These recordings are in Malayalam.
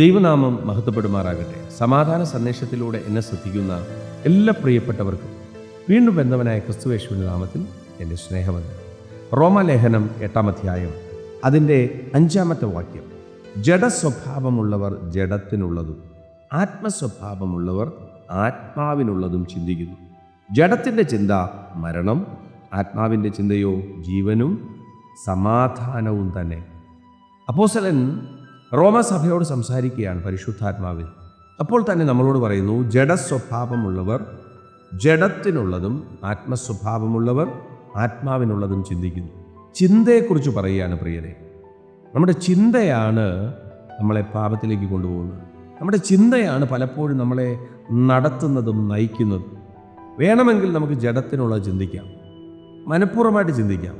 ദൈവനാമം മഹത്വപ്പെടുമാറാകട്ടെ. സമാധാന സന്ദേശത്തിലൂടെ എന്നെ ശ്രദ്ധിക്കുന്ന എല്ലാ പ്രിയപ്പെട്ടവർക്കും വീണ്ടും ബന്ധവനായ ക്രിസ്തുയേശുവിന്റെ നാമത്തിൽ എൻ്റെ സ്നേഹവന്ദനം. റോമാലേഖനം 8-ാം അധ്യായം അതിൻ്റെ 5-ാമത്തെ വാക്യം, ജഡസ്വഭാവമുള്ളവർ ജഡത്തിനുള്ളതും ആത്മസ്വഭാവമുള്ളവർ ആത്മാവിനുള്ളതും ചിന്തിക്കുന്നു. ജഡത്തിൻ്റെ ചിന്ത മരണം, ആത്മാവിൻ്റെ ചിന്തയോ ജീവനും സമാധാനവും തന്നെ. അപ്പോസ്തലൻ റോമാസഭയോട് സംസാരിക്കുകയാണ് പരിശുദ്ധാത്മാവിൽ. അപ്പോൾ തന്നെ നമ്മളോട് പറയുന്നു, ജഡസ്വഭാവമുള്ളവർ ജഡത്തിനുള്ളതും ആത്മസ്വഭാവമുള്ളവർ ആത്മാവിനുള്ളതും ചിന്തിക്കുന്നു. ചിന്തയെക്കുറിച്ച് പറയുകയാണ് പ്രിയരെ. നമ്മുടെ ചിന്തയാണ് നമ്മളെ പാപത്തിലേക്ക് കൊണ്ടുപോകുന്നത്. നമ്മുടെ ചിന്തയാണ് പലപ്പോഴും നമ്മളെ നടത്തുന്നതും നയിക്കുന്നതും. വേണമെങ്കിൽ നമുക്ക് ജഡത്തിനുള്ളത് ചിന്തിക്കാം, മനഃപൂർവ്വമായിട്ട് ചിന്തിക്കാം.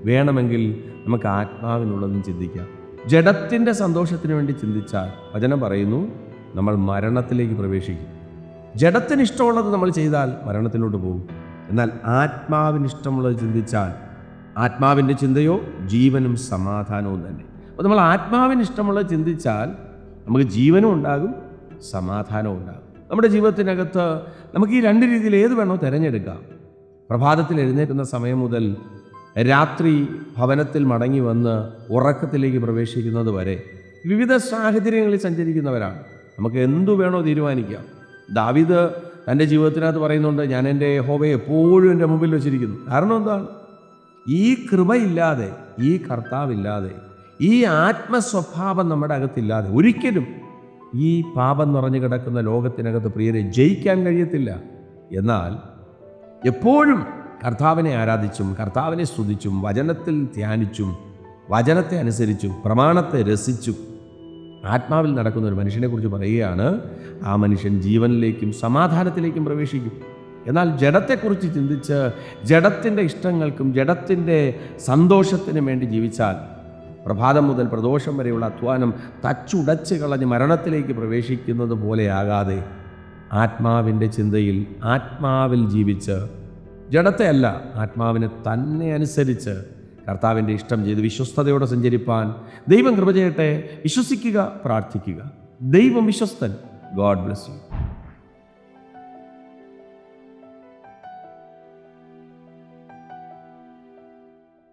വേണമെങ്കിൽ നമുക്ക് ആത്മാവിനുള്ളതും ചിന്തിക്കാം. ജഡത്തിൻ്റെ സന്തോഷത്തിന് വേണ്ടി ചിന്തിച്ചാൽ വചനം പറയുന്നു, നമ്മൾ മരണത്തിലേക്ക് പ്രവേശിക്കും. ജഡത്തിന് ഇഷ്ടമുള്ളത് നമ്മൾ ചെയ്താൽ മരണത്തിലോട്ട് പോകും. എന്നാൽ ആത്മാവിന് ഇഷ്ടമുള്ളത് ചിന്തിച്ചാൽ ആത്മാവിൻ്റെ ചിന്തയോ ജീവനും സമാധാനവും തന്നെ. അപ്പോൾ നമ്മൾ ആത്മാവിന് ഇഷ്ടമുള്ളത് ചിന്തിച്ചാൽ നമുക്ക് ജീവനും ഉണ്ടാകും, സമാധാനവും ഉണ്ടാകും. നമ്മുടെ ജീവിതത്തിനകത്ത് നമുക്ക് ഈ രണ്ട് രീതിയിൽ ഏത് വേണോ തിരഞ്ഞെടുക്കാം. പ്രഭാതത്തിൽ എഴുന്നേൽക്കുന്ന സമയം മുതൽ രാത്രി ഭവനത്തിൽ മടങ്ങി വന്ന് ഉറക്കത്തിലേക്ക് പ്രവേശിക്കുന്നത് വരെ വിവിധ സാഹചര്യങ്ങളിൽ സഞ്ചരിക്കുന്നവരാണ്. നമുക്ക് എന്തു വേണോ തീരുമാനിക്കാം. ദാവീദ് തൻ്റെ ജീവിതത്തിനകത്ത് പറയുന്നുണ്ട്, ഞാൻ എൻ്റെ യഹോവയെ എപ്പോഴും എൻ്റെ മുമ്പിൽ വെച്ചിരിക്കുന്നു. കാരണം എന്താണ്? ഈ കൃപയില്ലാതെ, ഈ കർത്താവില്ലാതെ, ഈ ആത്മസ്വഭാവം നമ്മുടെ അകത്തില്ലാതെ ഒരിക്കലും ഈ പാപം നിറഞ്ഞു കിടക്കുന്ന ലോകത്തിനകത്ത് പ്രിയരെ ജയിക്കാൻ കഴിയത്തില്ല. എന്നാൽ എപ്പോഴും കർത്താവിനെ ആരാധിച്ചും കർത്താവിനെ സ്തുതിച്ചും വചനത്തിൽ ധ്യാനിച്ചും വചനത്തെ അനുസരിച്ചും പ്രമാണത്തെ രസിച്ചും ആത്മാവിൽ നടക്കുന്ന ഒരു മനുഷ്യനെക്കുറിച്ച് പറയുകയാണ്, ആ മനുഷ്യൻ ജീവനിലേക്കും സമാധാനത്തിലേക്കും പ്രവേശിക്കും. എന്നാൽ ജഡത്തെക്കുറിച്ച് ചിന്തിച്ച് ജഡത്തിൻ്റെ ഇഷ്ടങ്ങൾക്കും ജഡത്തിൻ്റെ സന്തോഷത്തിനും വേണ്ടി ജീവിച്ചാൽ പ്രഭാതം മുതൽ പ്രദോഷം വരെയുള്ള അധ്വാനം തച്ചുടച്ച് കളഞ്ഞ് മരണത്തിലേക്ക് പ്രവേശിക്കുന്നത് പോലെയാകാതെ ആത്മാവിൻ്റെ ചിന്തയിൽ ആത്മാവിൽ ജീവിച്ച് ജഡത്തെ അല്ല ആത്മാവിനെ തന്നെ അനുസരിച്ച് കർത്താവിൻ്റെ ഇഷ്ടം ചെയ്ത് വിശ്വസ്തയോടെ സഞ്ചരിപ്പാൻ ദൈവം കൃപ ചെയ്യട്ടെ. വിശ്വസിക്കുക, പ്രാർത്ഥിക്കുക. ദൈവം വിശ്വസ്തൻ. God bless U.